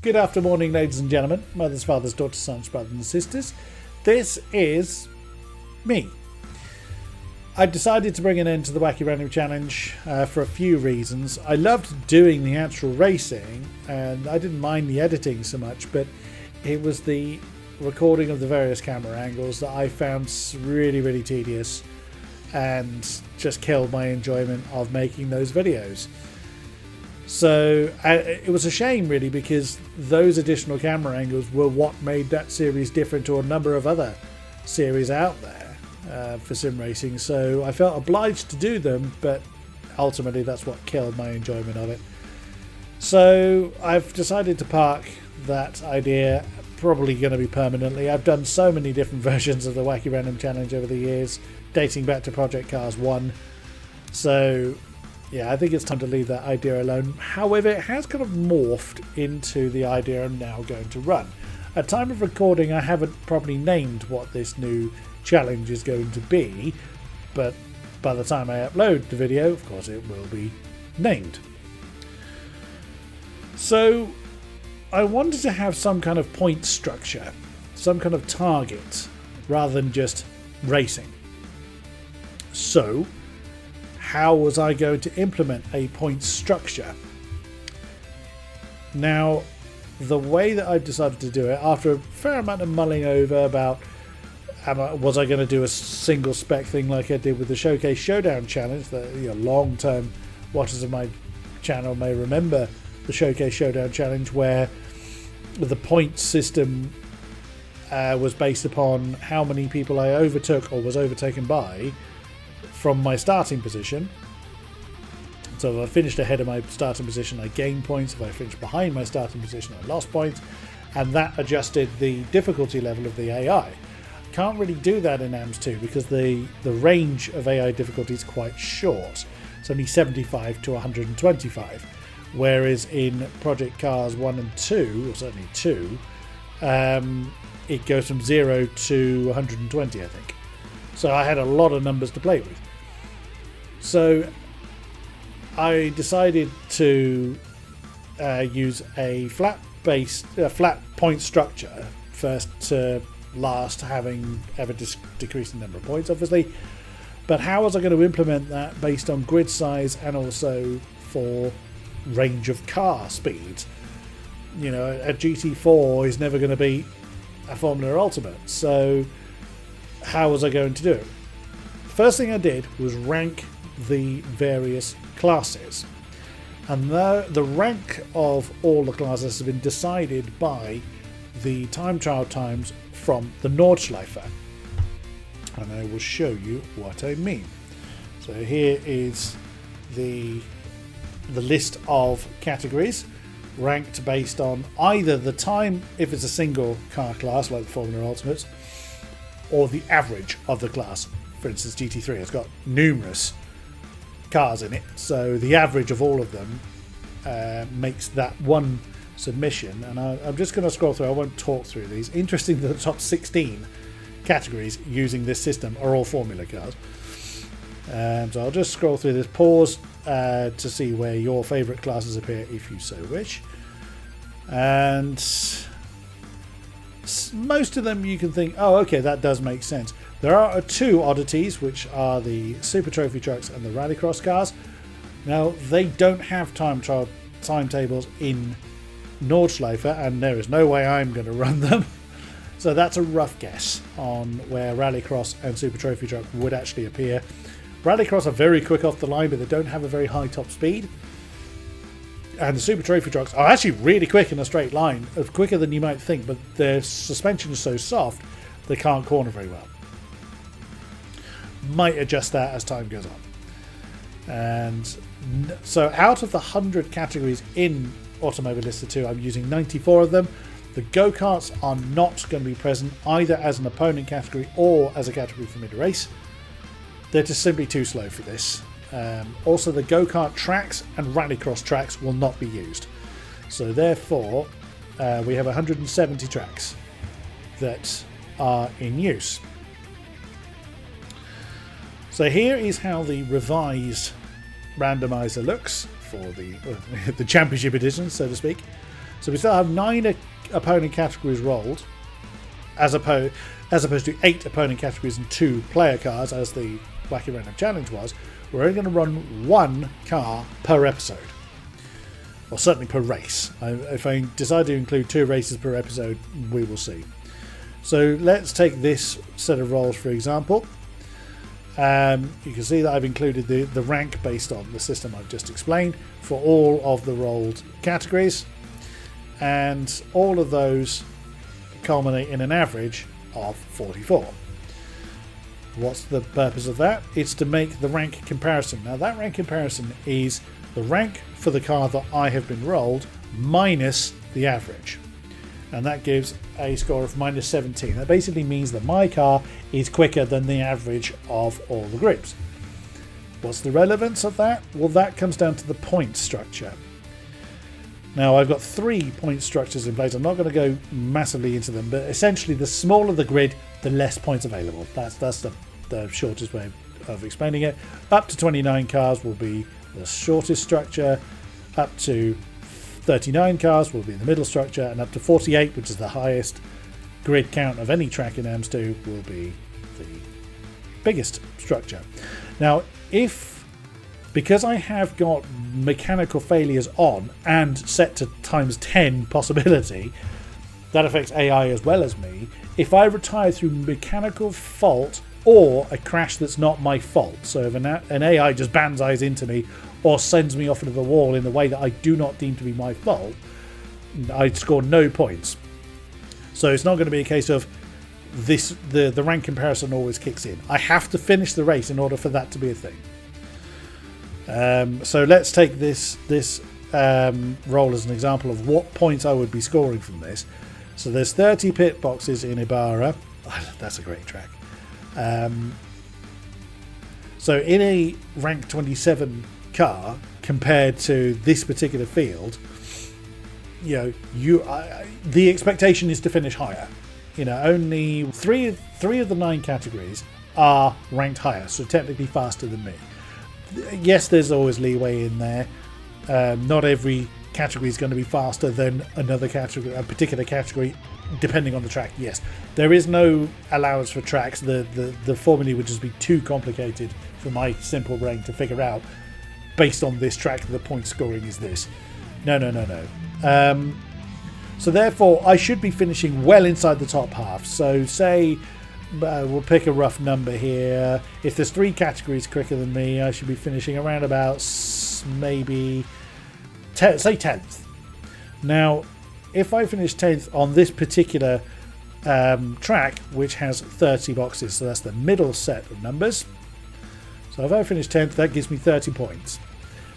Good afternoon, ladies and gentlemen, mothers, fathers, daughters, sons, brothers and sisters. This is me. I decided to bring an end to the Wacky Random challenge for a few reasons. I loved doing the actual racing and I didn't mind the editing so much, but it was the recording of the various camera angles that I found really tedious and just killed my enjoyment of making those videos. So it was a shame really, because those additional camera angles were what made that series different to a number of other series out there for sim racing. So I felt obliged to do them, but ultimately that's what killed my enjoyment of it. So I've decided to park that idea, probably going to be permanently. I've done so many different versions of the Wacky Random challenge over the years, dating back to Project Cars 1. So yeah, I think it's time to leave that idea alone. However, it has kind of morphed into the idea I'm now going to run. At time of recording, I haven't probably named what this new challenge is going to be, but by the time I upload the video, of course, it will be named. So I wanted to have some kind of point structure, some kind of target, rather than just racing. So how was I going to implement a point structure? Now, the way that I decided to do it, after a fair amount of mulling over about was I going to do a single spec thing like I did with the Showcase Showdown challenge, that long-term watchers of my channel may remember the Showcase Showdown challenge, where the point system was based upon how many people I overtook or was overtaken by from my starting position. So if I finished ahead of my starting position, I gained points. If I finished behind my starting position, I lost points, and that adjusted the difficulty level of the AI. Can't really do that in AMS 2 because the range of AI difficulty is quite short. It's only 75 to 125, whereas in Project Cars 1 and 2, or certainly 2, it goes from 0 to 120, I think. So I had a lot of numbers to play with. So I decided to use a flat point structure, first to last, having ever decreased the number of points, obviously. But how was I going to implement that based on grid size and also for range of car speed? You know, a GT4 is never going to beat a Formula Ultimate. So how was I going to do it? First thing I did was rank the various classes, and the rank of all the classes has been decided by the time trial times from the Nordschleife, and I will show you what I mean. So here is the list of categories ranked based on either the time, if it's a single car class like the Formula Ultimates, or the average of the class. For instance, GT3 has got numerous cars in it, so the average of all of them makes that one submission. And I'm just going to scroll through. I won't talk through these. Interesting that the top 16 categories using this system are all Formula cars. So I'll just scroll through this, pause to see where your favourite classes appear if you so wish. And most of them you can think, oh, okay, that does make sense. There are two oddities, which are the Super Trophy trucks and the Rallycross cars. Now, they don't have time trial timetables in Nordschleife, and there is no way I'm going to run them. So that's a rough guess on where Rallycross and Super Trophy truck would actually appear. Rallycross are very quick off the line, but they don't have a very high top speed. And the Super Trophy trucks are actually really quick in a straight line, quicker than you might think, but their suspension is so soft they can't corner very well. Might adjust that as time goes on. And so out of the 100 categories in Automobilista 2, I'm using 94 of them. The go-karts are not going to be present either as an opponent category or as a category for mid-race. They're just simply too slow for this. Also, the go-kart tracks and rallycross tracks will not be used. So therefore, we have 170 tracks that are in use. So here is how the revised randomizer looks for the championship edition, so to speak. So we still have 9 opponent categories rolled, as opposed to 8 opponent categories and 2 player cars, as the Wacky Random Challenge was. We're only going to run 1 car per episode. Or certainly per race. If I decide to include 2 races per episode, we will see. So let's take this set of rolls for example. You can see that I've included the rank based on the system I've just explained for all of the rolled categories. And all of those culminate in an average of 44. What's the purpose of that? It's to make the rank comparison. Now that rank comparison is the rank for the car that I have been rolled minus the average. And that gives a score of minus 17. That basically means that my car is quicker than the average of all the groups. What's the relevance of that? Well, that comes down to the point structure. Now, I've got 3 point structures in place. I'm not going to go massively into them, but essentially the smaller the grid, the less points available. That's the shortest way of explaining it. Up to 29 cars will be the shortest structure. Up to 39 cars will be the middle structure, and up to 48, which is the highest grid count of any track in AMS2, will be the biggest structure. Now, because I have got mechanical failures on and set to times 10 possibility, that affects AI as well as me. If I retire through mechanical fault or a crash that's not my fault, so if an AI just banzais into me or sends me off into the wall in a way that I do not deem to be my fault, I'd score no points. So it's not going to be a case of the rank comparison always kicks in. I have to finish the race in order for that to be a thing. So let's take this roll as an example of what points I would be scoring from this. So there's 30 pit boxes in Ibarra. That's a great track. So in a rank 27 car compared to this particular field, the expectation is to finish higher. Only three of the 9 categories are ranked higher, so technically faster than me. Yes, there's always leeway in there. Not every category is going to be faster than another category, a particular category, depending on the track. Yes, there is no allowance for tracks. The formula would just be too complicated for my simple brain to figure out. Based on this track, the point scoring is this. No. So therefore, I should be finishing well inside the top half. So say we'll pick a rough number here. If there's 3 categories quicker than me, I should be finishing around about maybe say 10th. Now, if I finish 10th on this particular track, which has 30 boxes, so that's the middle set of numbers. So if I finish 10th, that gives me 30 points.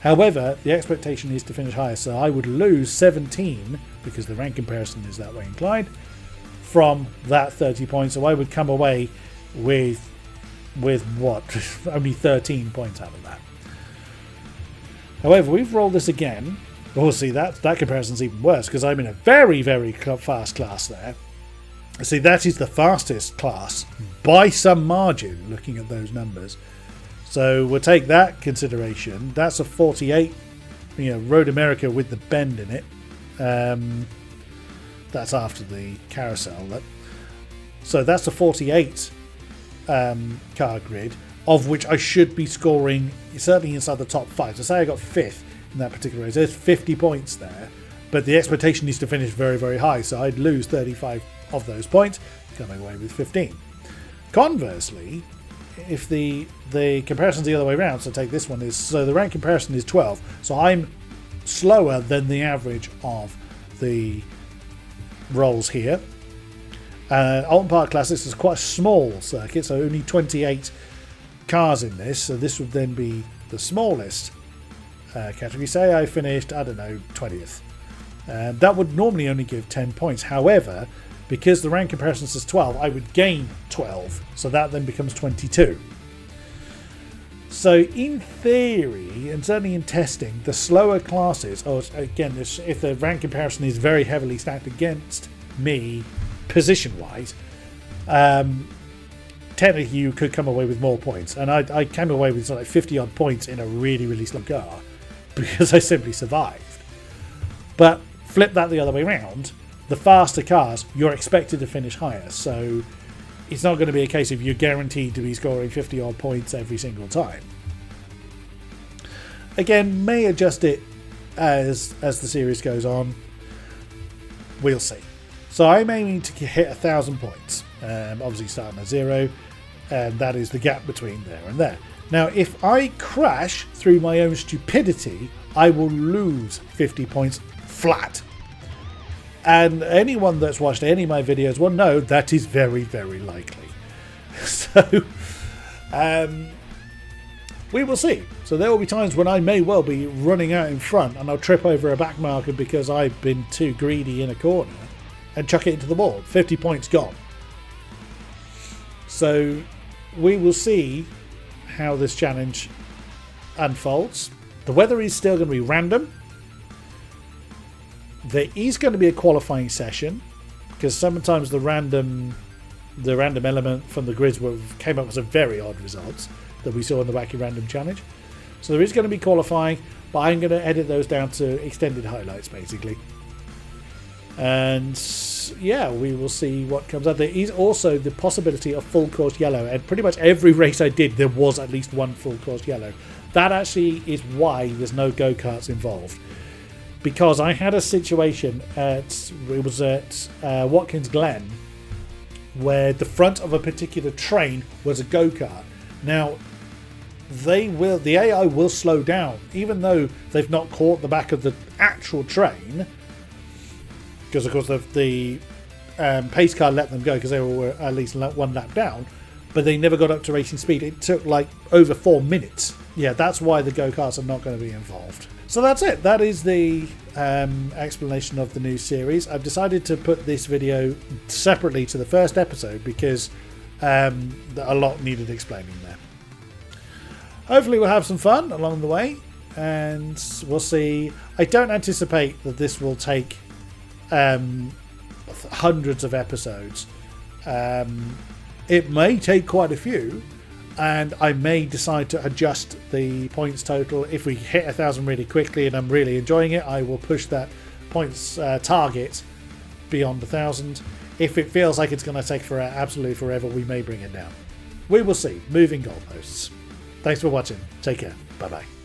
However, the expectation is to finish higher, so I would lose 17, because the rank comparison is that way inclined, from that 30 points. So I would come away with what? Only 13 points out of that. However, we've rolled this again. Oh, see, that comparison's even worse, because I'm in a very, very fast class there. See, that is the fastest class by some margin, looking at those numbers. So we'll take that consideration. That's a 48, Road America with the bend in it. That's after the carousel. So that's a 48 car grid, of which I should be scoring certainly inside the top 5. So say I got 5th in that particular race. There's 50 points there, but the expectation is to finish very, very high. So I'd lose 35 of those points, coming away with 15. Conversely, if the comparison's the other way around, so take this one, so the rank comparison is 12, so I'm slower than the average of the rolls here. Alton Park Classics is quite a small circuit, so only 28 cars in this, so this would then be the smallest category. Say I finished, I don't know, 20th. That would normally only give 10 points. However, because the rank comparison says 12, I would gain 12, so that then becomes 22. So in theory, and certainly in testing, the slower classes, again, if the rank comparison is very heavily stacked against me, position-wise, technically you could come away with more points. And I came away with something like 50-odd points in a really, really slow car, because I simply survived. But Flip that the other way around. The faster cars, you're expected to finish higher. So it's not going to be a case of you're guaranteed to be scoring 50 odd points every single time. Again, may adjust it as the series goes on. We'll see. So I'm aiming to hit 1,000 points. Obviously starting at 0, and that is the gap between there and there. Now, if I crash through my own stupidity, I will lose 50 points flat. And anyone that's watched any of my videos will know that is very, very likely. So, we will see. So there will be times when I may well be running out in front and I'll trip over a back marker because I've been too greedy in a corner and chuck it into the wall. 50 points gone. So we will see how this challenge unfolds. The weather is still going to be random. There is going to be a qualifying session because sometimes the random element from the grids came up with some very odd results that we saw in the Wacky Random challenge. So there is going to be qualifying, but I'm going to edit those down to extended highlights basically. And yeah, we will see what comes out. There is also the possibility of full course yellow, and pretty much every race I did there was at least one full course yellow. That actually is why there's no go-karts involved, because I had a situation at Watkins Glen where the front of a particular train was a go-kart. Now the AI will slow down even though they've not caught the back of the actual train, because of course the pace car let them go because they were at least one lap down, but they never got up to racing speed. It took like over 4 minutes. Yeah, that's why the go-karts are not going to be involved. So that's it. That is the explanation of the new series. I've decided to put this video separately to the first episode because a lot needed explaining there. Hopefully we'll have some fun along the way, and we'll see. I don't anticipate that this will take hundreds of episodes. It may take quite a few, and I may decide to adjust the points total. If we hit 1,000 really quickly and I'm really enjoying it, I will push that points target beyond 1,000. If it feels like it's going to take absolutely forever, we may bring it down. We will see. Moving goalposts. Thanks for watching. Take care. Bye bye.